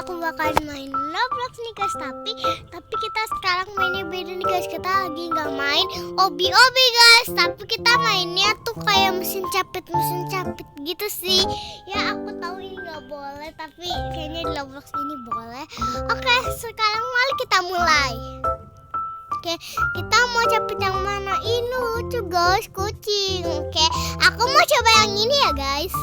aku bakalan main Roblox nih guys, tapi kita sekarang mainnya beda nih guys. Kita lagi nggak main obi-obi guys, tapi kita mainnya tuh kayak mesin capit gitu sih. Ya aku tahu ini nggak boleh, tapi kayaknya di Roblox ini boleh. Oke, sekarang mari kita mulai. Oke, kita mau capit yang mana? Ini lucu guys, kucing. Oke, aku mau coba yang ini ya guys.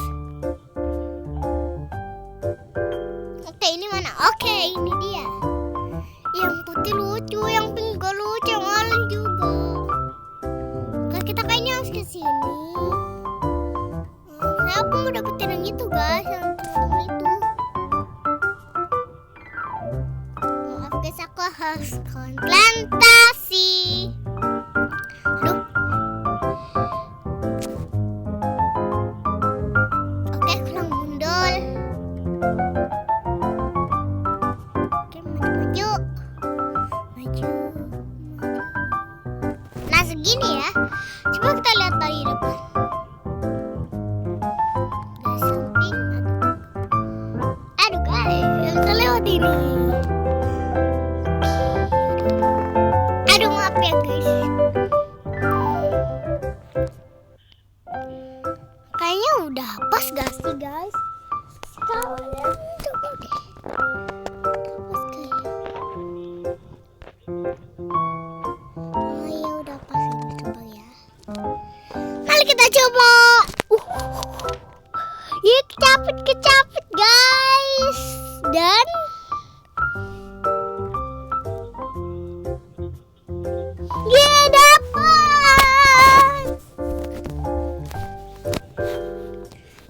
Oke, ini mana? Oke, ini dia. Yang putih lucu, yang pink juga lucu, yang oranye juga. Oke, kita kayaknya harus ke sini. Aku mau dapetin yang itu guys, yang itu. Maaf guys, aku harus konsentrasi. Aduh. Oke, kurang mundur. Oke, maju. Nah, segini ya. Coba kita lihat dari depan. Dari samping. Aduh guys, nggak bisa lewat ini. Aduh, maaf ya guys. Kayaknya udah pas gak sih guys? Sekarang coba deh. Pas kayaknya. Oh ya udah pas, ini coba ya. Mari kita coba. Ya kecapit guys. Dan ya dapat.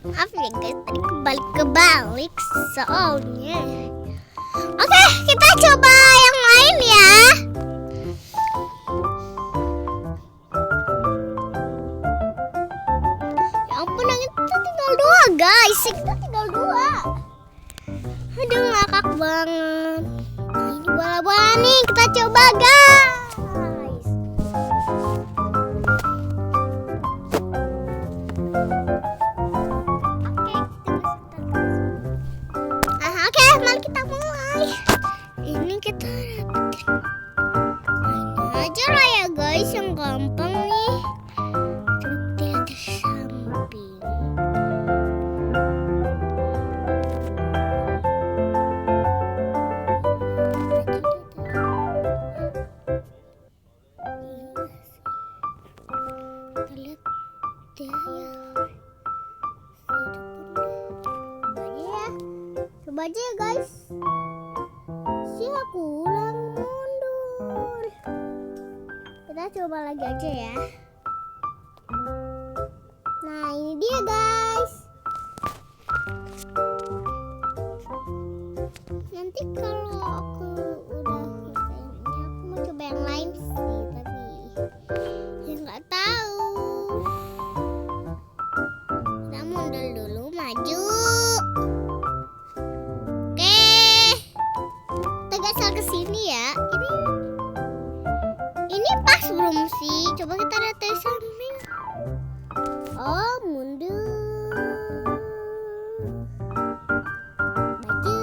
Maaf ya guys, tadi kebalik soalnya. Oke, kita coba yang lain ya. Ya ampun, yang itu tinggal 2 guys. Kita tinggal 2. Aduh, ngakak banget. Nah, ini bola-bola nih, kita coba guys. Oke, mari kita mulai. Ini kita dapetin. Ini aja lah ya guys, yang gampang nih. Coba di samping. Kita lihat dia ya. Coba aja ya guys. Siap, ulang mundur. Kita coba lagi aja ya. Nah, ini dia guys. Nanti kalau aku udah selesai ini, aku mau coba yang lain sih, tapi ya nggak tahu. Kita mundur dulu, maju. Ke sini ya. Ini pas belum sih? Coba kita lihat dari samping. Oh, mundur. Maju.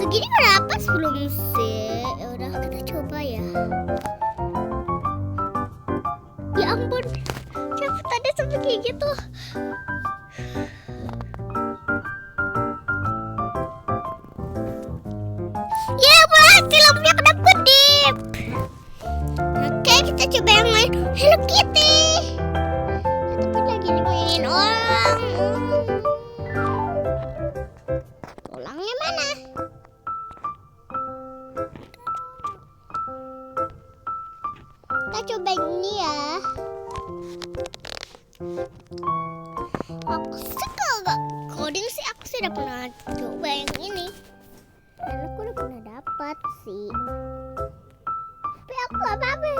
Segini udah pas belum sih? Ya udah, kita coba ya. Ya ampun. Coba tadi sampai kayak gitu. Ya, berhasil, lampunya kedap-kedip. Oke, kita coba yang lain. Hello Kitty. Tapi lagi dimainin orang. Tulangnya mana? Kita coba ini ya. Aku suka gak coding sih, aku sih udah pernah coba yang ini. Dan aku udah pernah dapat sih. Tapi aku gak apa-apa.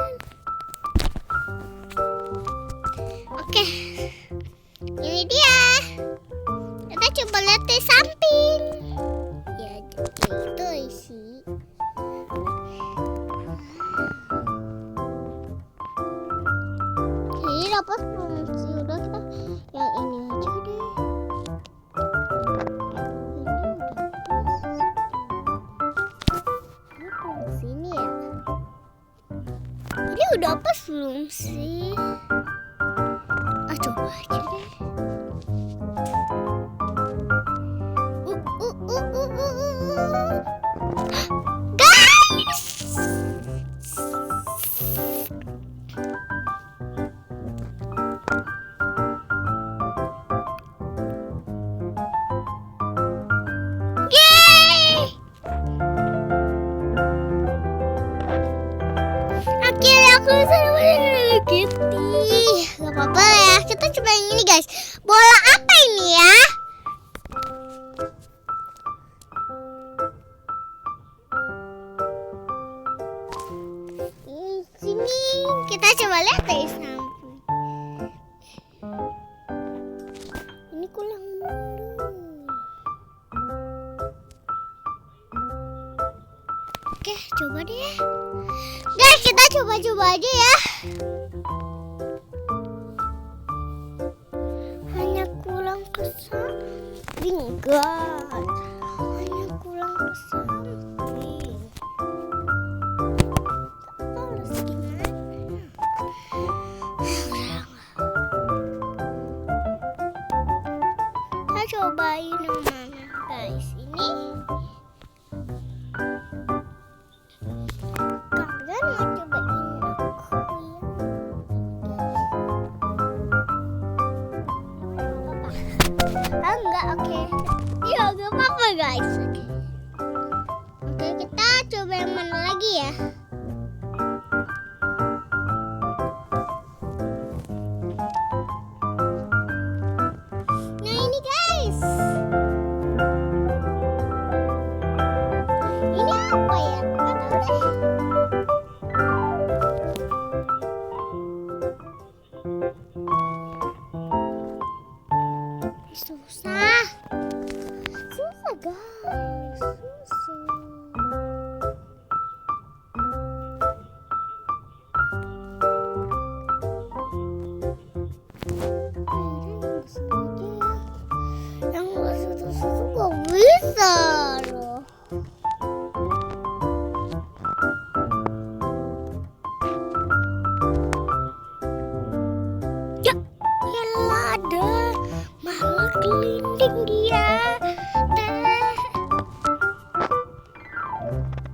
Oke, ini dia. Kita coba lihat dari samping. Ya gitu sih. Ini dapat belum sih? Udah, kita yang ini aja deh. udah pas belum sih? Coba aja deh. Guys! Akhirnya aku bisa dapetin Kitty. Gak apa-apa ya, kita coba yang ini guys. Bola apa ini ya? Sini kita coba lihat ya sampai. Ini kulang dulu. Oke, coba deh. Guys, kita coba-coba aja ya. Hanya kurang kesamping, guys. Hanya kurang kesamping. Harus gimana? Kita cobain yang mana, guys? Ini. Kalian mau cobain aku ya? Enggak, oke. Ya, gak apa-apa guys. Oke, kita coba yang mana lagi ya? Nah ini guys. Ini apa ya? Nggak tahu deh. Susah guys, susah. Yang satu-satu gak bisa loh. Ya, elah ada malah gelinding dia.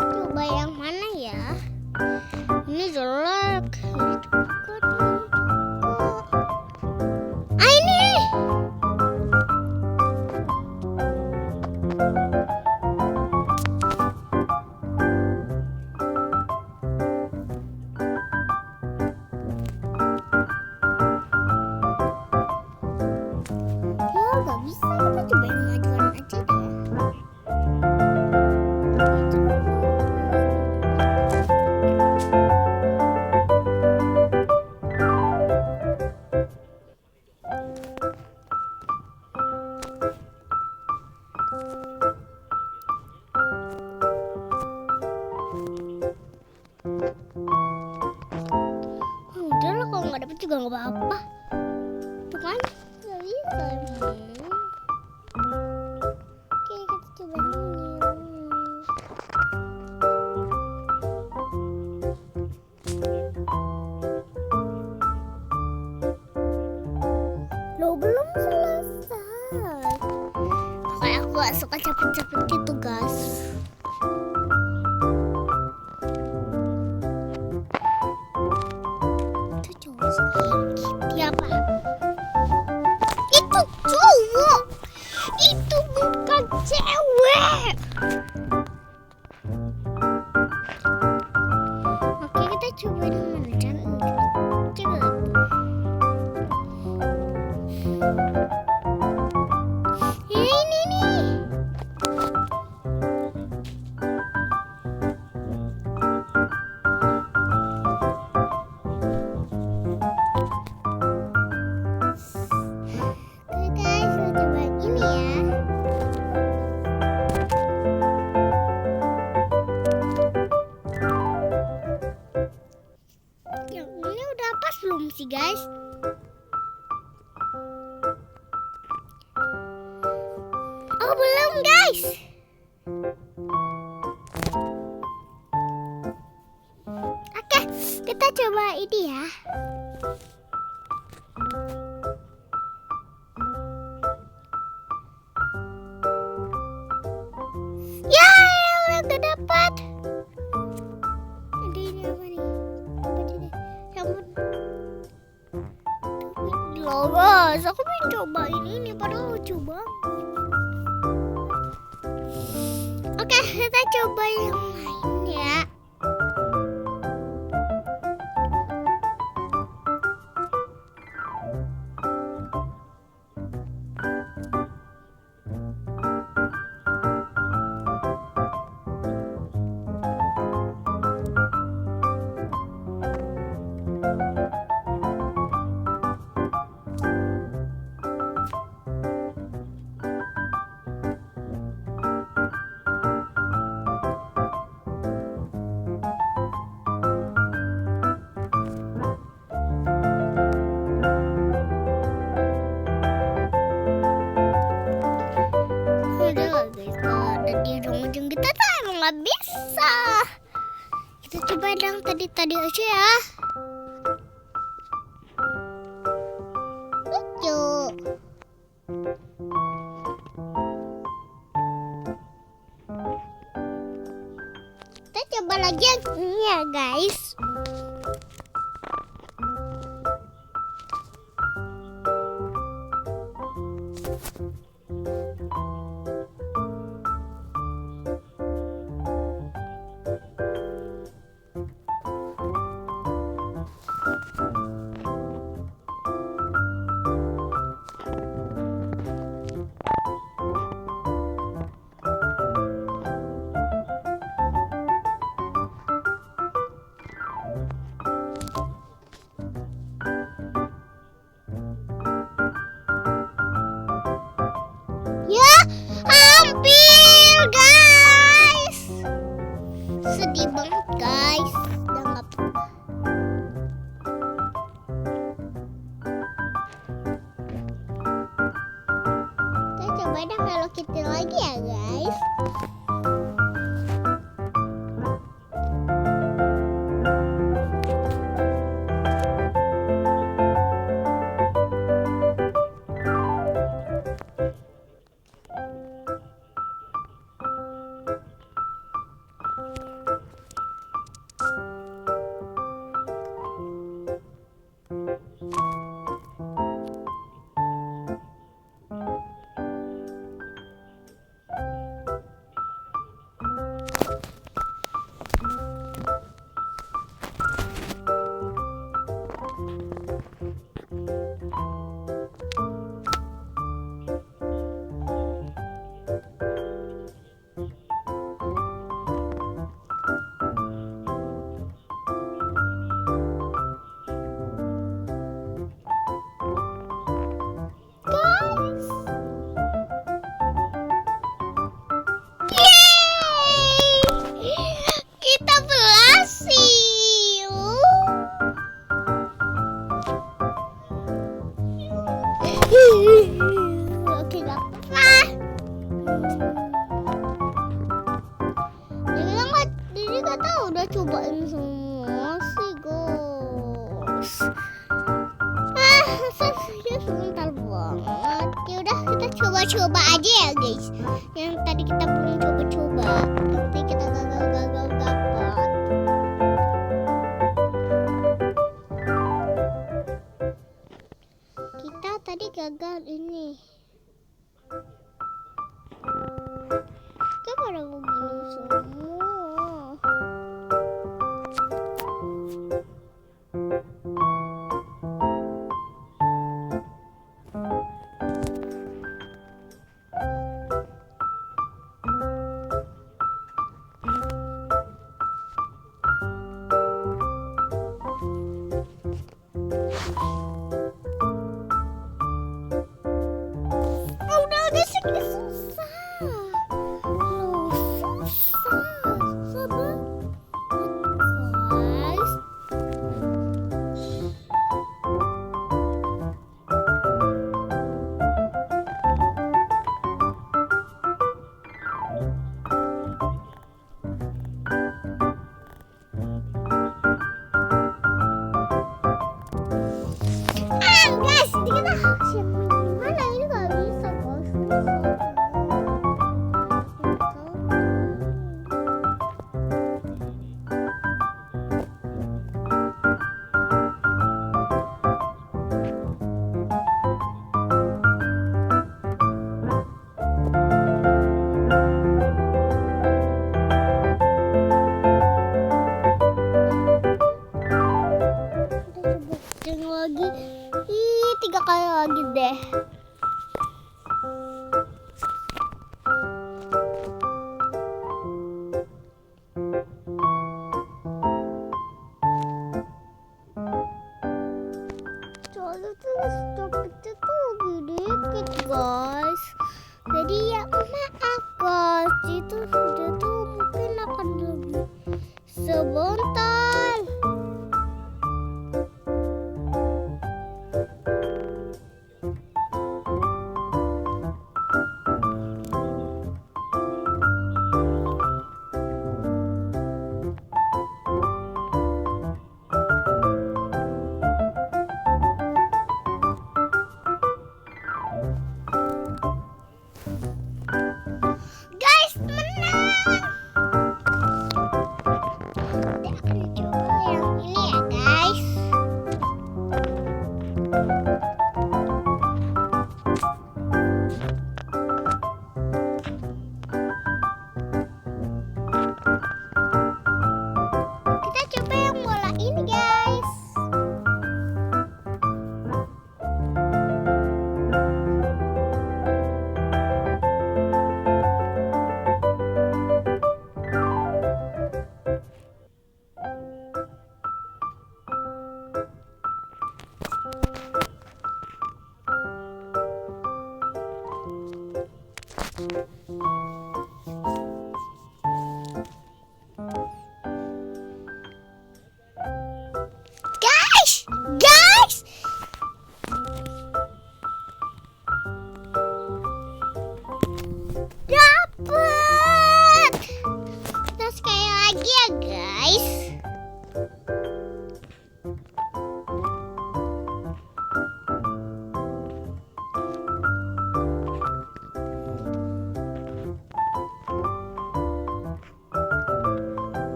Coba yang mana ya? Ini jelek. Ini. Ya gak bisa, kita coba yang majuan aja deh. Udah lah, kalau nggak dapet juga nggak apa-apa. Tuh kan, nggak bisa. Oke, kita coba ini. Loh, belum selesai. Kayak aku gak suka cepet-cepet gitu guys. Siapa? Itu cowok. Itu bukan cewek. Oke, kita coba mana cara coba. Ini nih. Belum sih guys. Oh belum guys. Oke, kita kita coba ini ya. Ya, udah dapat. Ini apa nih? Apa ini? Rambut. Loh guys, aku pengen cobain ini padahal lucu banget. Oke, kita coba yang lain ya. Nggak bisa. Kita coba yang tadi aja ya. Lucu. Kita coba lagi yang ini ya guys. Ya, hampir guys. Sedih banget guys. Udah nggak apa-apa. Kita coba dong Hello Kitty lagi ya guys. Kita berhasil. Oke, gak apa-apa. Jadi gak tahu udah cobain semua sih guys. Saya sebentar banget. Ya udah kita coba-coba aja ya guys. Yang tadi kita belum coba-coba. Nanti kita gagal dapat. Kita tadi gagal ini. Kita pada begini semua.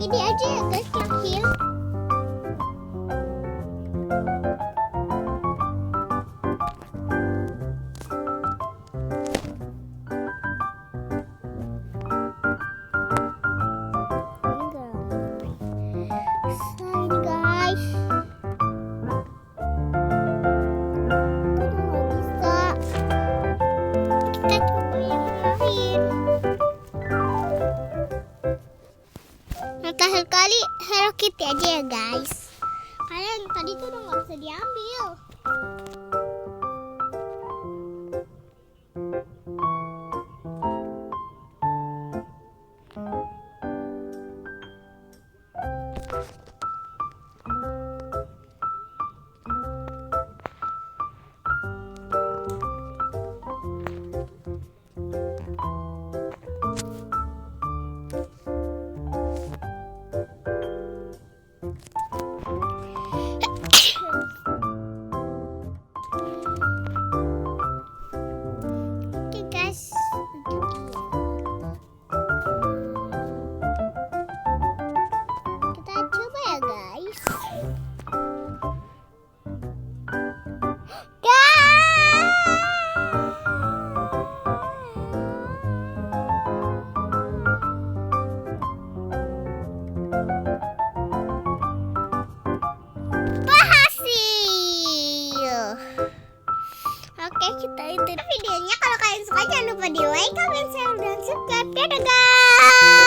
gini aja ya guys, kecil. Terakhir kali Hello Kitty aja ya guys. Kalian tadi tuh udah nggak bisa diambil. Oke, kita itu videonya. Kalau kalian suka jangan lupa di like, comment, share, dan subscribe. Dadah guys.